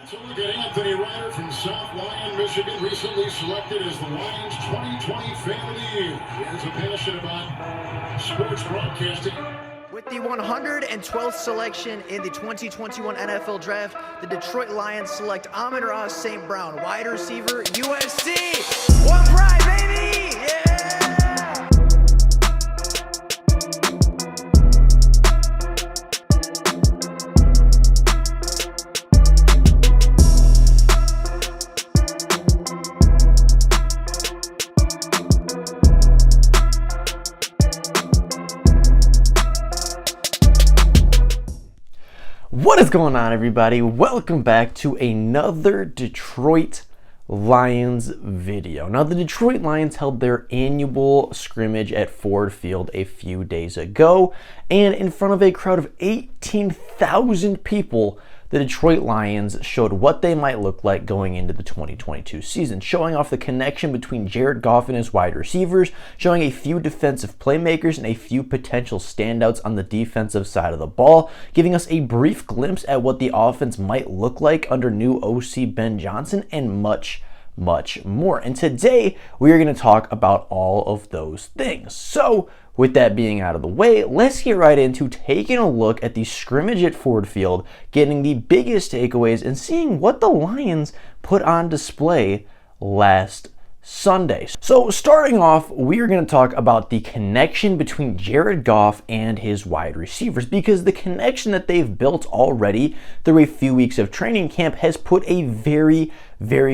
So look at Anthony Ryder from South Lyon, Michigan, recently selected as the Lions 2020 Fan of the Year. He has a passion about sports broadcasting. With the 112th selection in the 2021 NFL Draft, the Detroit Lions select Amon-Ra St. Brown, wide receiver, USC. One pride, baby! Yeah! What is going on, everybody? Welcome back to another Detroit Lions video. Now, the Detroit Lions held their annual scrimmage at Ford Field a few days ago, and in front of a crowd of 18,000 people, the Detroit Lions showed what they might look like going into the 2022 season, showing off the connection between Jared Goff and his wide receivers, showing a few defensive playmakers and a few potential standouts on the defensive side of the ball, giving us a brief glimpse at what the offense might look like under new OC Ben Johnson, and much more. And today we are going to talk about all of those things. So with that being out of the way, let's get right into taking a look at the scrimmage at Ford Field, getting the biggest takeaways, and seeing what the Lions put on display last Sunday. So starting off, we are going to talk about the connection between Jared Goff and his wide receivers, because the connection that they've built already through a few weeks of training camp has put a very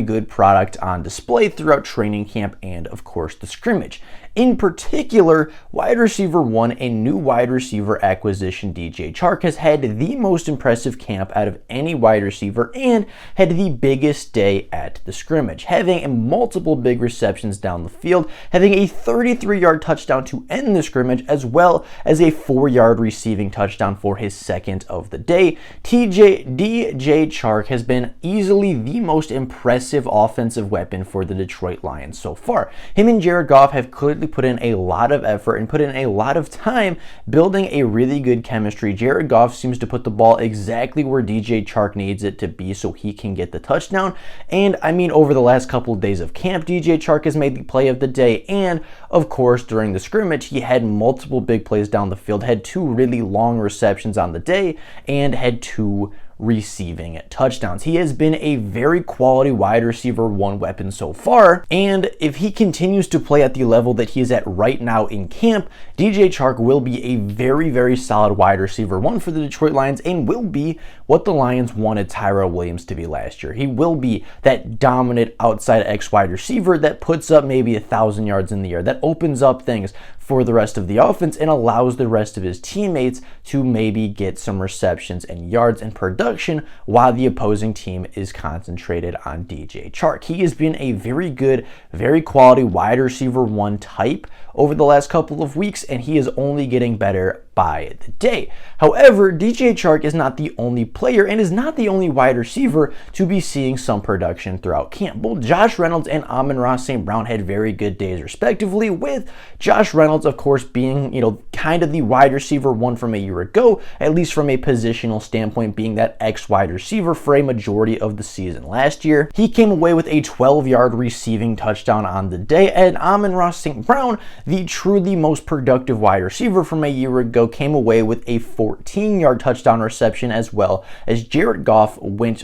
good product on display throughout training camp and, of course, the scrimmage. In particular, wide receiver one and new wide receiver acquisition DJ Chark has had the most impressive camp out of any wide receiver and had the biggest day at the scrimmage, having multiple big receptions down the field, having a 33-yard touchdown to end the scrimmage, as well as a 4-yard receiving touchdown for his second of the day. DJ Chark has been easily the most impressive offensive weapon for the Detroit Lions so far. Him and Jared Goff have clearly put in a lot of effort and put in a lot of time building a really good chemistry. Jared Goff seems to put the ball exactly where DJ Chark needs it to be so he can get the touchdown. And I mean, over the last couple of days of camp, DJ Chark has made the play of the day. And of course, during the scrimmage, he had multiple big plays down the field, had 2 really long receptions on the day, and had 2 receiving touchdowns. He has been a very quality wide receiver one weapon so far, and if he continues to play at the level that he is at right now in camp, DJ Chark will be a very solid wide receiver one for the Detroit Lions, and will be what the Lions wanted Tyrell Williams to be last year. He will be that dominant outside X wide receiver that puts up maybe 1,000 yards in the air, that opens up things for the rest of the offense and allows the rest of his teammates to maybe get some receptions and yards and production while the opposing team is concentrated on DJ Chark. He has been a very good, very quality wide receiver one type over the last couple of weeks, and he is only getting better by the day. However, DJ Chark is not the only player and is not the only wide receiver to be seeing some production throughout camp. Both Josh Reynolds and Amon-Ra St. Brown had very good days respectively, with Josh Reynolds, of course, being, kind of the wide receiver one from a year ago, at least from a positional standpoint, being that X wide receiver for a majority of the season last year. He came away with a 12-yard receiving touchdown on the day, and Amon-Ra St. Brown, the truly most productive wide receiver from a year ago, came away with a 14-yard touchdown reception, as well as Jared Goff threw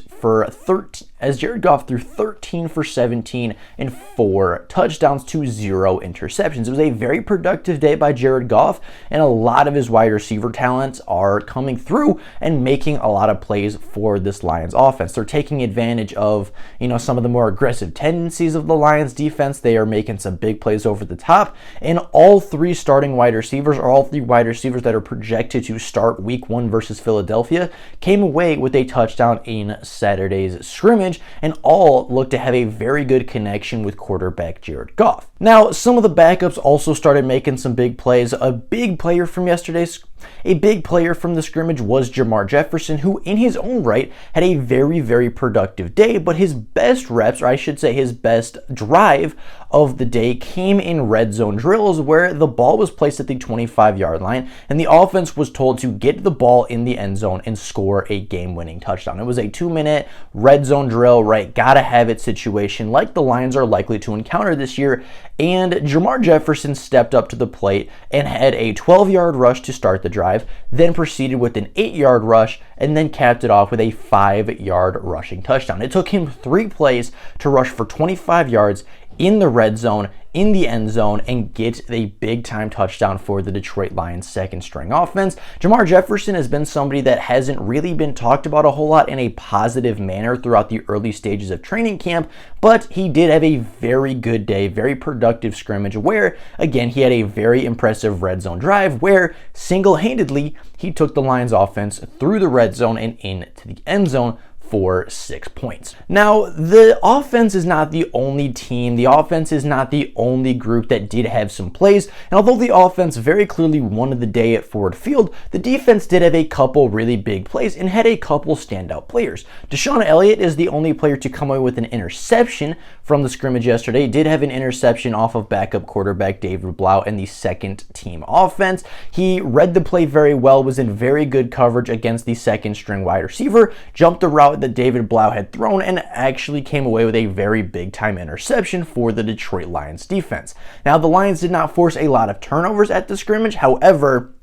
13 for 17 and 4 touchdowns to 0 interceptions. It was a very productive day by Jared Goff, and a lot of his wide receiver talents are coming through and making a lot of plays for this Lions offense. They're taking advantage of, some of the more aggressive tendencies of the Lions defense. They are making some big plays over the top, and all 3 starting wide receivers, or all 3 wide receivers that are projected to start week 1 versus Philadelphia, came away with a touchdown in Saturday's scrimmage, and all look to have a very good connection with quarterback Jared Goff. Now, some of the backups also started making some big plays. A big player from yesterday's A big player from the scrimmage was Jermar Jefferson, who in his own right had a very, very productive day, but his best reps, or I should say his best drive of the day, came in red zone drills where the ball was placed at the 25-yard line and the offense was told to get the ball in the end zone and score a game-winning touchdown. It was a 2-minute red zone drill, right? Gotta have it situation like the Lions are likely to encounter this year, and Jermar Jefferson stepped up to the plate and had a 12-yard rush to start the drive, then proceeded with an 8-yard rush, and then capped it off with a 5-yard rushing touchdown. It took him 3 plays to rush for 25 yards in the red zone, in the end zone, and get a big-time touchdown for the Detroit Lions' second-string offense. Jermar Jefferson has been somebody that hasn't really been talked about a whole lot in a positive manner throughout the early stages of training camp, but he did have a very good day, very productive scrimmage where, again, he had a very impressive red zone drive where single-handedly he took the Lions' offense through the red zone and into the end zone for 6 points. Now, the offense is not the only team. The offense is not the only group that did have some plays. And although the offense very clearly won the day at Ford Field, the defense did have a couple really big plays and had a couple standout players. DeShon Elliott is the only player to come away with an interception from the scrimmage yesterday. He did have an interception off of backup quarterback David Blau and the second team offense. He read the play very well, was in very good coverage against the second string wide receiver, jumped the route that David Blau had thrown, and actually came away with a very big time interception for the Detroit Lions defense. Now, the Lions did not force a lot of turnovers at the scrimmage. However,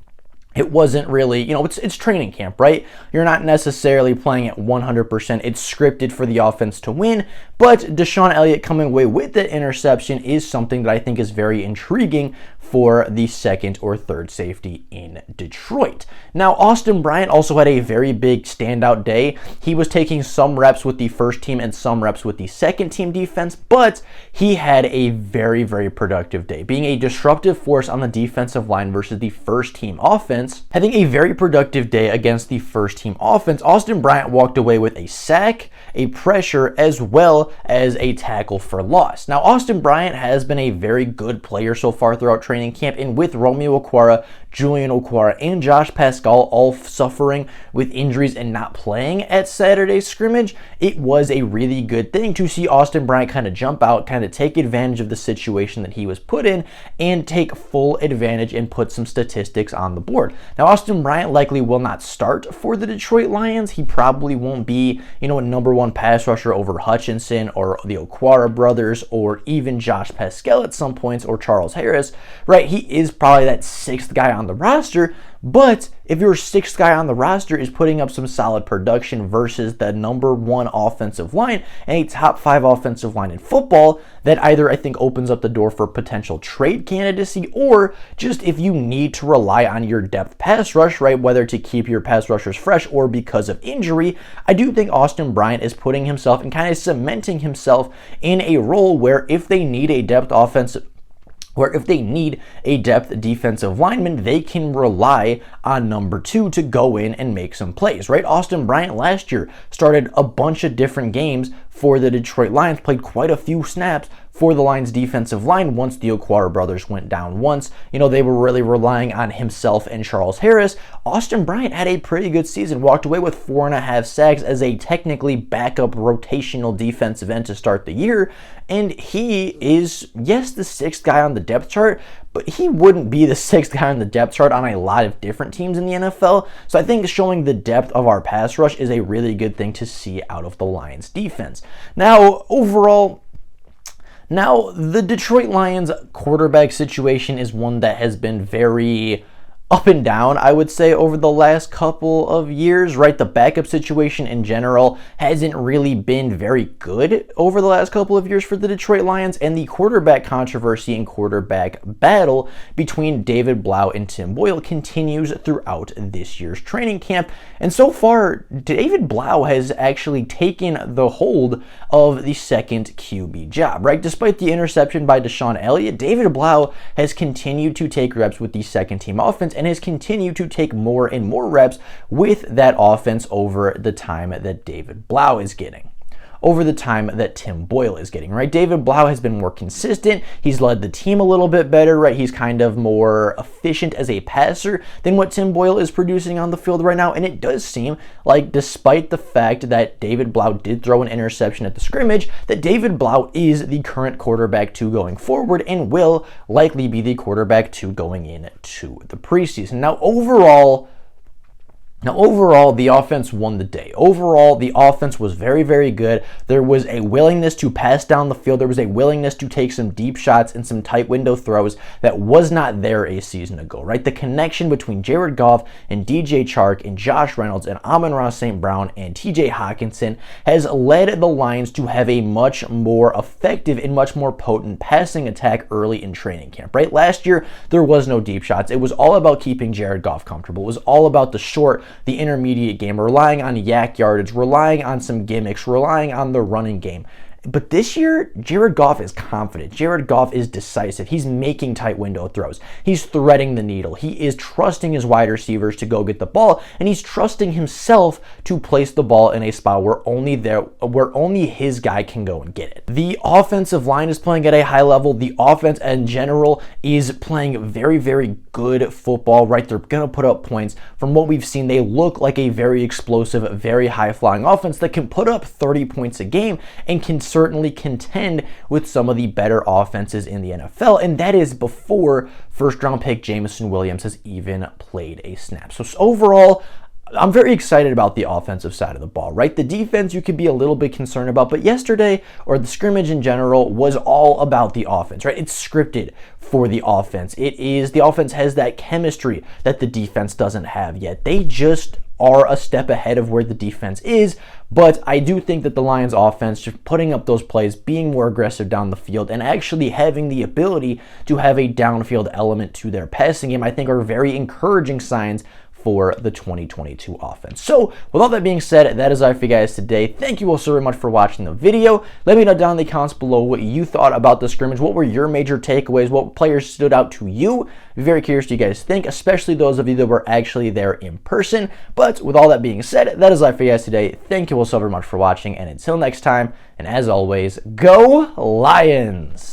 it wasn't really, it's training camp, right? You're not necessarily playing at 100%. It's scripted for the offense to win, but DeShon Elliott coming away with the interception is something that I think is very intriguing for the second or third safety in Detroit. Now, Austin Bryant also had a very big standout day. He was taking some reps with the first team and some reps with the second team defense, but he had a very, very productive day, being a disruptive force on the defensive line versus the first team offense. Having a very productive day against the first team offense, Austin Bryant walked away with a sack, a pressure, as well as a tackle for loss. Now, Austin Bryant has been a very good player so far throughout training camp, and with Romeo Okwara, Julian Okwara, and Josh Pascal all suffering with injuries and not playing at Saturday's scrimmage, it was a really good thing to see Austin Bryant kind of jump out, kind of take advantage of the situation that he was put in, and take full advantage and put some statistics on the board. Now, Austin Bryant likely will not start for the Detroit Lions. He probably won't be, a number one pass rusher over Hutchinson or the Okwara brothers or even Josh Pascal at some points or Charles Harris, right? He is probably that sixth guy on the roster, but if your sixth guy on the roster is putting up some solid production versus the number one offensive line and a top 5 offensive line in football, that either I think opens up the door for potential trade candidacy, or just if you need to rely on your depth pass rush, right, whether to keep your pass rushers fresh or because of injury, I do think Austin Bryant is putting himself and kind of cementing himself in a role where if they need a depth defensive lineman, they can rely on number 2 to go in and make some plays, right? Austin Bryant last year started a bunch of different games for the Detroit Lions, played quite a few snaps for the Lions defensive line once the Okwara brothers went down once. They were really relying on himself and Charles Harris. Austin Bryant had a pretty good season, walked away with 4.5 sacks as a technically backup rotational defensive end to start the year. And he is, yes, the 6th guy on the depth chart, but he wouldn't be the 6th guy on the depth chart on a lot of different teams in the NFL. So I think showing the depth of our pass rush is a really good thing to see out of the Lions defense. Now, overall, the Detroit Lions quarterback situation is one that has been very up and down, I would say, over the last couple of years, right? The backup situation in general hasn't really been very good over the last couple of years for the Detroit Lions, and the quarterback controversy and quarterback battle between David Blau and Tim Boyle continues throughout this year's training camp. And so far, David Blau has actually taken the hold of the second QB job, right? Despite the interception by DeShon Elliott, David Blau has continued to take reps with the second team offense and has continued to take more and more reps with that offense over the time that David Blau is getting. over the time that Tim Boyle is getting, right? David Blau has been more consistent. He's led the team a little bit better, right? He's kind of more efficient as a passer than what Tim Boyle is producing on the field right now. And it does seem like, despite the fact that David Blau did throw an interception at the scrimmage, that David Blau is the current quarterback 2 going forward and will likely be the quarterback 2 going into the preseason. Now, overall, the offense won the day. Overall, the offense was very, very good. There was a willingness to pass down the field. There was a willingness to take some deep shots and some tight window throws that was not there a season ago, right? The connection between Jared Goff and DJ Chark and Josh Reynolds and Amon-Ra St. Brown and TJ Hawkinson has led the Lions to have a much more effective and much more potent passing attack early in training camp, right? Last year, there was no deep shots. It was all about keeping Jared Goff comfortable. It was all about the short, the intermediate game, relying on yak yardage, relying on some gimmicks, relying on the running game. But this year, Jared Goff is confident. Jared Goff is decisive. He's making tight window throws. He's threading the needle. He is trusting his wide receivers to go get the ball, and he's trusting himself to place the ball in a spot where only his guy can go and get it. The offensive line is playing at a high level. The offense in general is playing very, very good football, right? They're going to put up points. From what we've seen, they look like a very explosive, very high-flying offense that can put up 30 points a game and can certainly contend with some of the better offenses in the NFL, and that is before first-round pick Jameson Williams has even played a snap. So overall, I'm very excited about the offensive side of the ball, right? The defense you could be a little bit concerned about, but yesterday, or the scrimmage in general, was all about the offense, right? It's scripted for the offense. The offense has that chemistry that the defense doesn't have yet. They just are a step ahead of where the defense is, but I do think that the Lions offense, just putting up those plays, being more aggressive down the field, and actually having the ability to have a downfield element to their passing game, I think are very encouraging signs for the 2022 offense. So with all that being said, that is all for you guys today. Thank you all so very much for watching the video. Let me know down in the comments below what you thought about the scrimmage. What were your major takeaways? What players stood out to you? I'm very curious what you guys think, especially those of you that were actually there in person. But with all that being said, that is all for you guys today. Thank you all so very much for watching, and until next time, and as always, go Lions!